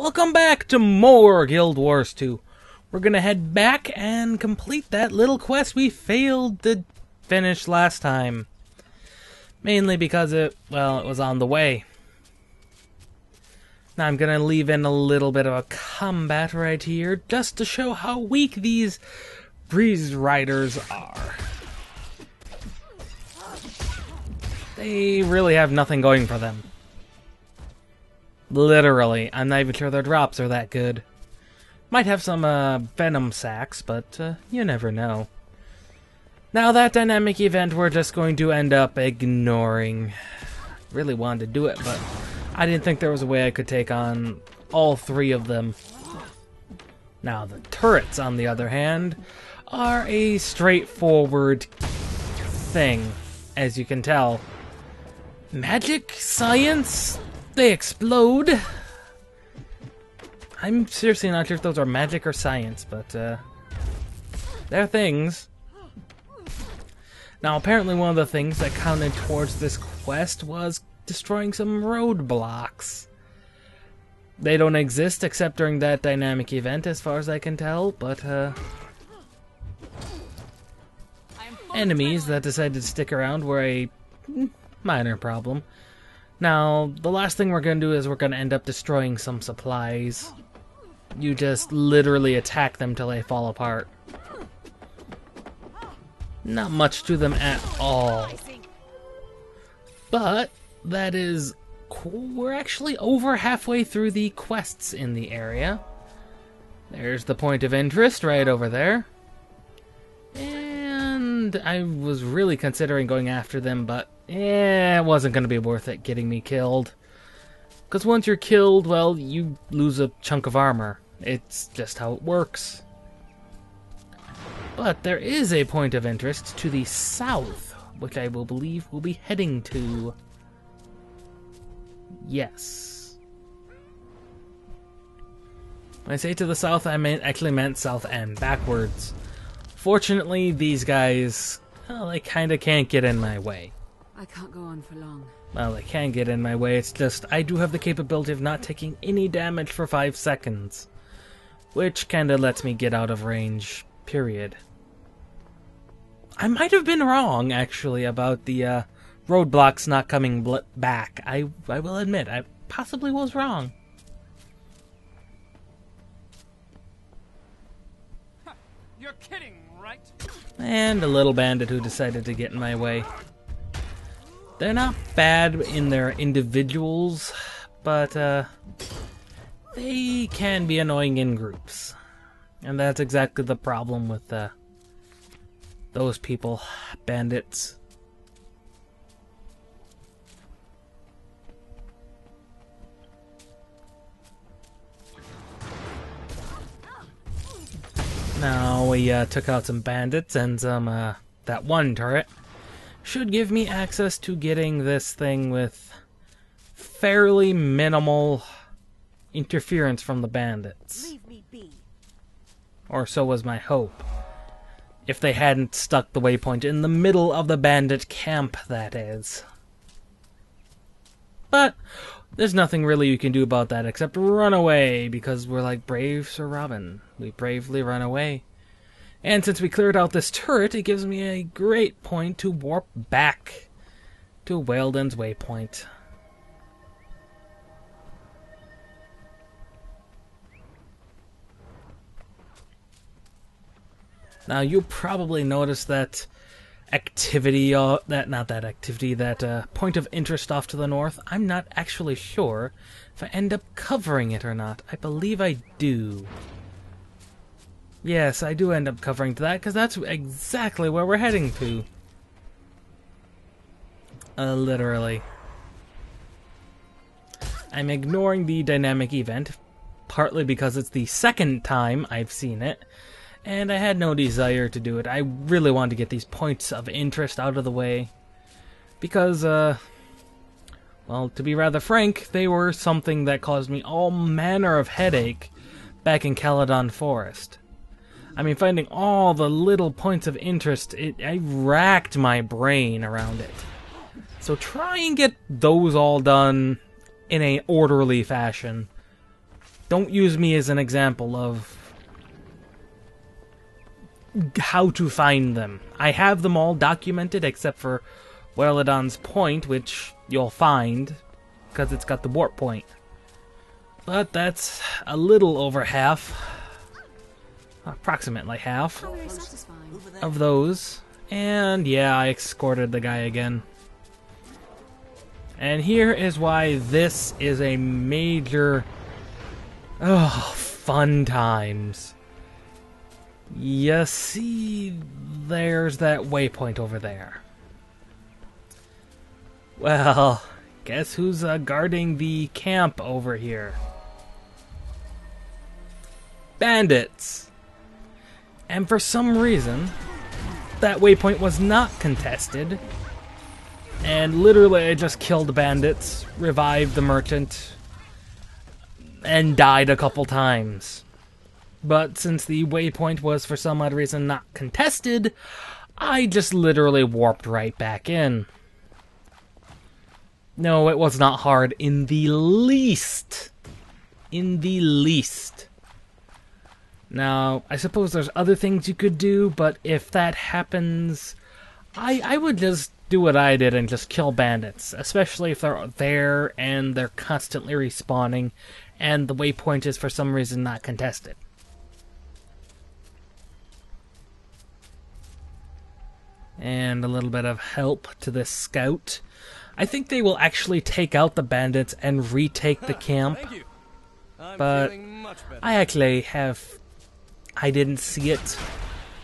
Welcome back to more Guild Wars 2. We're gonna head back and complete that little quest we failed to finish last time. Mainly because it was on the way. Now I'm gonna leave in a little bit of a combat right here, just to show how weak these breeze riders are. They really have nothing going for them. Literally, I'm not even sure their drops are that good. Might have some venom sacks, but you never know. Now that dynamic event we're just going to end up ignoring. Really wanted to do it, but I didn't think there was a way I could take on all three of them. Now the turrets, on the other hand, are a straightforward thing, as you can tell. Magic? Science? They explode. I'm seriously not sure if those are magic or science, but they're things. Now apparently one of the things that counted towards this quest was destroying some roadblocks. They don't exist except during that dynamic event as far as I can tell, but enemies that decided to stick around were a minor problem. Now, the last thing we're going to do is we're going to end up destroying some supplies. You just literally attack them till they fall apart. Not much to them at all. But, that is cool. We're actually over halfway through the quests in the area. There's the point of interest right over there. And I was really considering going after them, but it wasn't going to be worth it getting me killed. Because once you're killed, well, you lose a chunk of armor. It's just how it works. But there is a point of interest to the south, which I will believe we'll be heading to. Yes. When I say to the south, I actually meant south and backwards. Fortunately, these guys, well, they kind of can't get in my way. I can't go on for long. Well, they can get in my way, it's just I do have the capability of not taking any damage for 5 seconds. Which kinda lets me get out of range, period. I might have been wrong, actually, about the roadblocks not coming back. I will admit, I possibly was wrong. You're kidding, right? And a little bandit who decided to get in my way. They're not bad in their individuals, but they can be annoying in groups. And that's exactly the problem with those people, bandits. Now we took out some bandits and some that one turret. Should give me access to getting this thing with fairly minimal interference from the bandits. Leave me be. Or so was my hope. If they hadn't stuck the waypoint in the middle of the bandit camp, that is. But there's nothing really you can do about that except run away, because we're like brave Sir Robin. We bravely run away. And since we cleared out this turret, it gives me a great point to warp back to Weldon's waypoint. Now you'll probably notice that activity, that point of interest off to the north. I'm not actually sure if I end up covering it or not. I believe I do. Yes, I do end up covering that, because that's exactly where we're heading to. Literally. I'm ignoring the dynamic event, partly because it's the second time I've seen it, and I had no desire to do it. I really wanted to get these points of interest out of the way, because, well, to be rather frank, they were something that caused me all manner of headache back in Caledon Forest. I mean, finding all the little points of interest, I racked my brain around it. So try and get those all done in an orderly fashion don't use me as an example of how to find them. I have them all documented except for Welladon's Point, which you'll find because it's got the warp point. But that's a little over half, approximately half, Not very satisfying. of those. And yeah, I escorted the guy again. And here is why this is a major... Oh, fun times. You see, there's that waypoint over there. Well, guess who's guarding the camp over here? Bandits. And for some reason, that waypoint was not contested. And literally I just killed bandits, revived the merchant, and died a couple times. But since the waypoint was for some odd reason not contested, I just literally warped right back in. No, it was not hard in the least. In the least. Now, I suppose there's other things you could do, but if that happens, I would just do what I did and just kill bandits, especially if they're there and they're constantly respawning and the waypoint is for some reason not contested. And a little bit of help to this scout. I think they will actually take out the bandits and retake the camp. Thank you. I'm But feeling much better. I actually have... I didn't see it,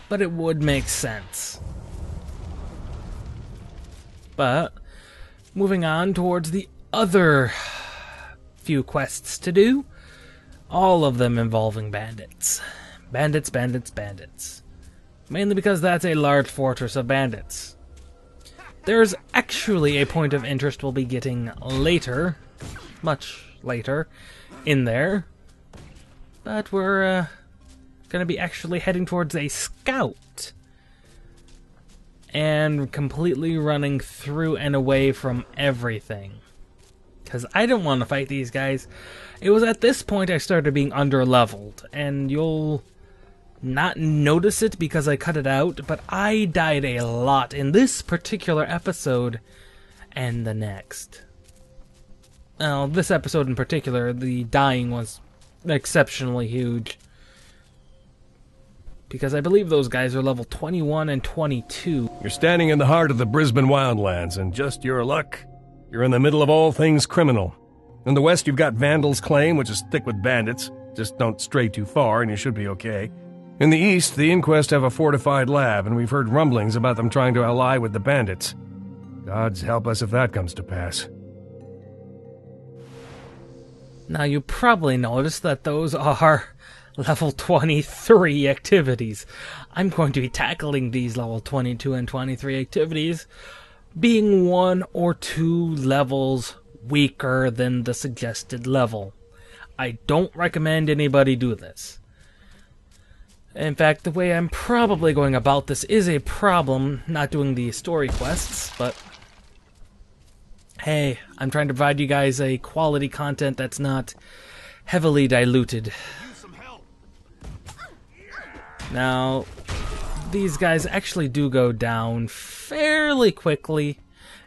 but it would make sense. But, moving on towards the other few quests to do, all of them involving bandits. Bandits, bandits, bandits. Mainly because that's a large fortress of bandits. There's actually a point of interest we'll be getting later, much later, in there. But we're going to be actually heading towards a scout. And completely running through and away from everything. Because I didn't want to fight these guys. It was at this point I started being under-leveled. And you'll not notice it because I cut it out, but I died a lot in this particular episode and the next. Well, this episode in particular, the dying was exceptionally huge. Because I believe those guys are level 21 and 22. You're standing in the heart of the Brisban Wildlands, and just your luck, you're in the middle of all things criminal. In the west, you've got Vandal's Claim, which is thick with bandits. Just don't stray too far, and you should be okay. In the east, the Inquest have a fortified lab, and we've heard rumblings about them trying to ally with the bandits. Gods help us if that comes to pass. Now, you probably noticed that those are level 23 activities. I'm going to be tackling these level 22 and 23 activities, being 1 or 2 levels weaker than the suggested level. I don't recommend anybody do this. In fact, the way I'm probably going about this is a problem, not doing the story quests, but hey, I'm trying to provide you guys a quality content that's not heavily diluted. Now, these guys actually do go down fairly quickly,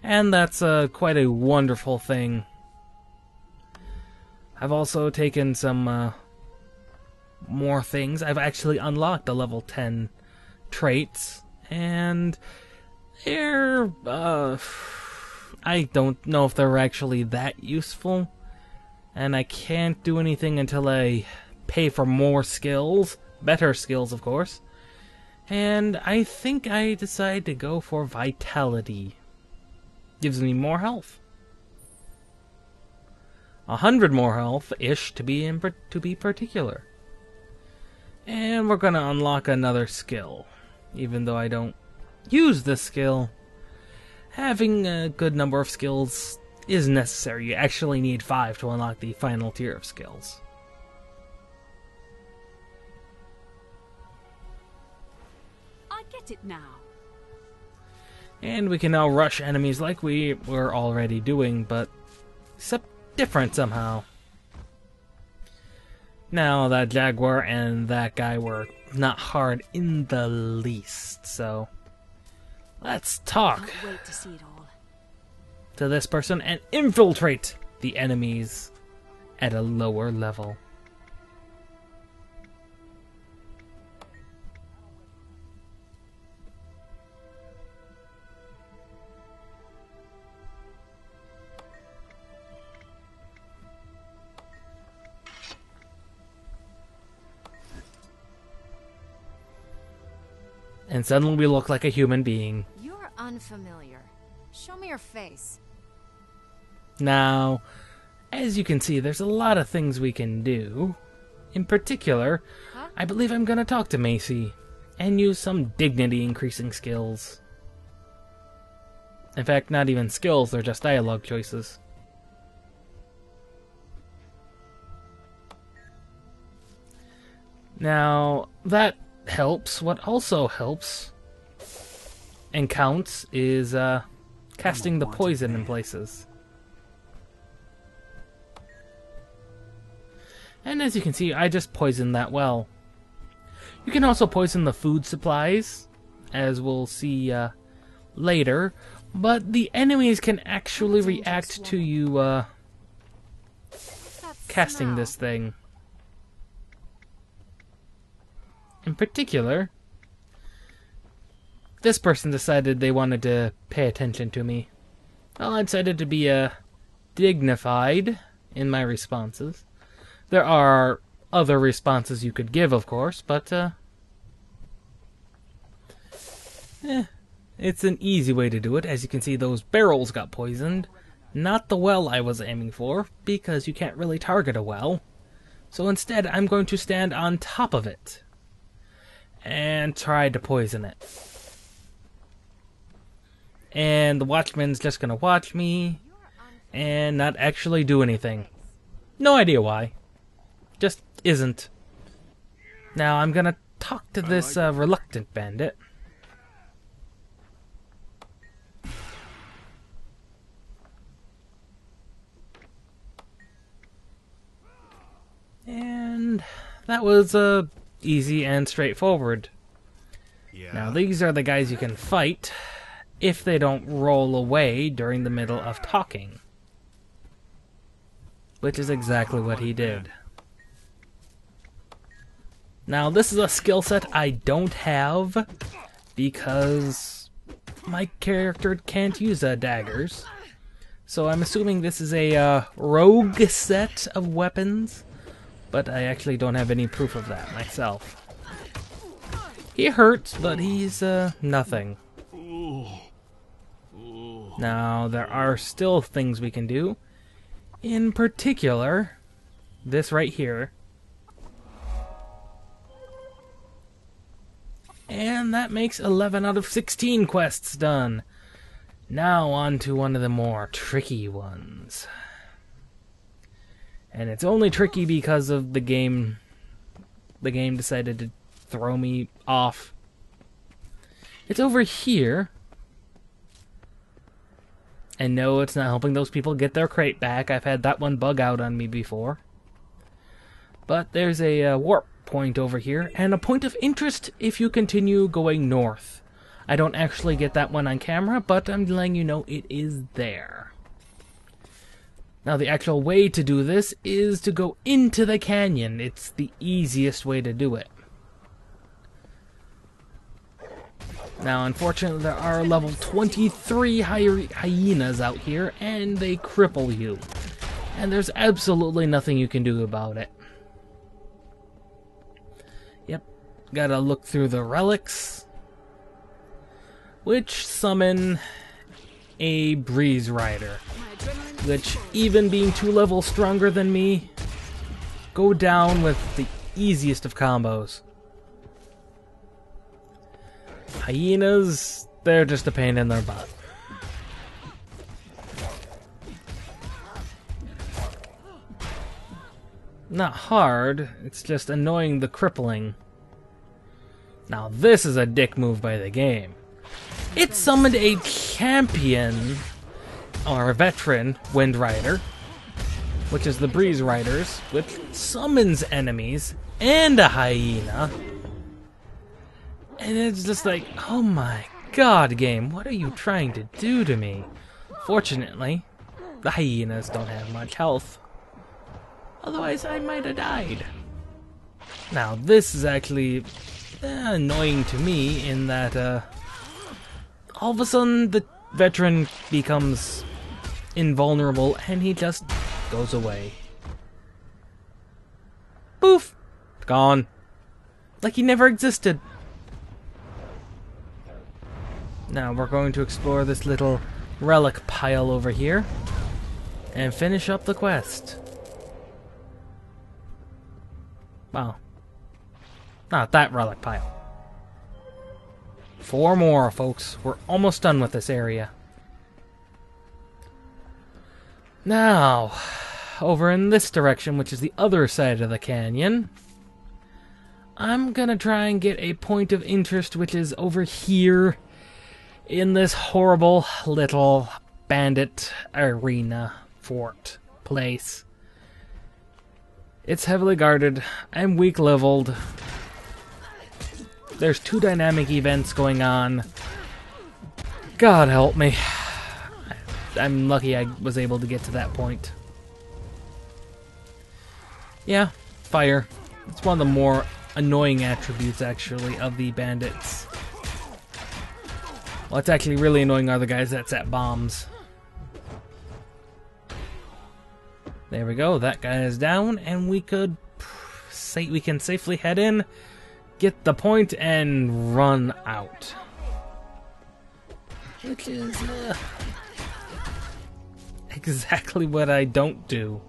and that's quite a wonderful thing. I've also taken some more things. I've actually unlocked the level 10 traits, and they're, I don't know if they're actually that useful, and I can't do anything until I pay for more skills. Better skills, of course. And I think I decide to go for Vitality. Gives me more health. 100 more health-ish to be particular. And we're gonna unlock another skill. Even though I don't use this skill, having a good number of skills is necessary. You actually need 5 to unlock the final tier of skills. I get it now. And we can now rush enemies like we were already doing, but except different somehow. Now, that jaguar and that guy were not hard in the least, so let's talk Can't wait to see it all. to this person and infiltrate the enemies at a lower level. And suddenly we look like a human being. You're unfamiliar. Show me your face. Now, as you can see, there's a lot of things we can do. In particular, I believe I'm gonna talk to Macy and use some dignity-increasing skills. In fact, not even skills, they're just dialogue choices. Now, that helps. What also helps and counts is casting the poison in places. And as you can see, I just poisoned that well. You can also poison the food supplies, as we'll see later, but the enemies can actually react to you casting this thing. In particular, this person decided they wanted to pay attention to me. Well, I decided to be dignified in my responses. There are other responses you could give, of course, but it's an easy way to do it. As you can see, those barrels got poisoned. Not the well I was aiming for, because you can't really target a well. So instead, I'm going to stand on top of it and try to poison it. And the watchman's just gonna watch me and not actually do anything. No idea why. Just isn't. Now I'm gonna talk to this reluctant bandit. And that was easy and straightforward. Yeah. Now these are the guys you can fight if they don't roll away during the middle of talking. Which is exactly what he did. Now this is a skill set I don't have because my character can't use daggers. So I'm assuming this is a rogue set of weapons, but I actually don't have any proof of that myself. He hurts, but he's nothing. Now, there are still things we can do. In particular, this right here. And that makes 11 out of 16 quests done. Now on to one of the more tricky ones. And it's only tricky because of the game. The game decided to throw me off. It's over here. And no, it's not helping those people get their crate back. I've had that one bug out on me before. But there's a warp point over here, and a point of interest if you continue going north. I don't actually get that one on camera, but I'm letting you know it is there. Now, the actual way to do this is to go into the canyon. It's the easiest way to do it. Now, unfortunately, there are level 23 hyenas out here, and they cripple you. And there's absolutely nothing you can do about it. Yep, gotta look through the relics, which summon a breeze rider, which, even being 2 levels stronger than me, go down with the easiest of combos. Hyenas, they're just a pain in their butt. Not hard, it's just annoying the crippling. Now this is a dick move by the game. It summoned a champion, or a veteran, Wind Rider, which is the Breeze Riders, which summons enemies, and a hyena. And it's just like, oh my god, game, what are you trying to do to me? Fortunately, the hyenas don't have much health. Otherwise, I might have died. Now, this is actually annoying to me in that all of a sudden the veteran becomes invulnerable and he just goes away. Poof! Gone. Like he never existed. Now we're going to explore this little relic pile over here and finish up the quest. Well, not that relic pile. 4 more, folks. We're almost done with this area. Now, over in this direction, which is the other side of the canyon, I'm gonna try and get a point of interest, which is over here in this horrible little bandit arena fort place. It's heavily guarded. I'm weak leveled. There's 2 dynamic events going on. God help me. I'm lucky I was able to get to that point. Yeah, fire. It's one of the more annoying attributes, actually, of the bandits. What's actually really annoying are the guys that set bombs. There we go, that guy is down, and we can safely head in, get the point, and run out. Which is exactly what I don't do.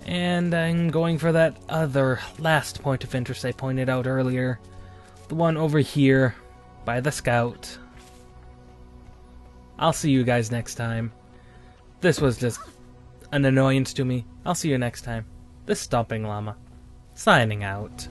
And I'm going for that other last point of interest I pointed out earlier. The one over here by the scout. I'll see you guys next time. This was just an annoyance to me. I'll see you next time. This Stomping Llama, signing out.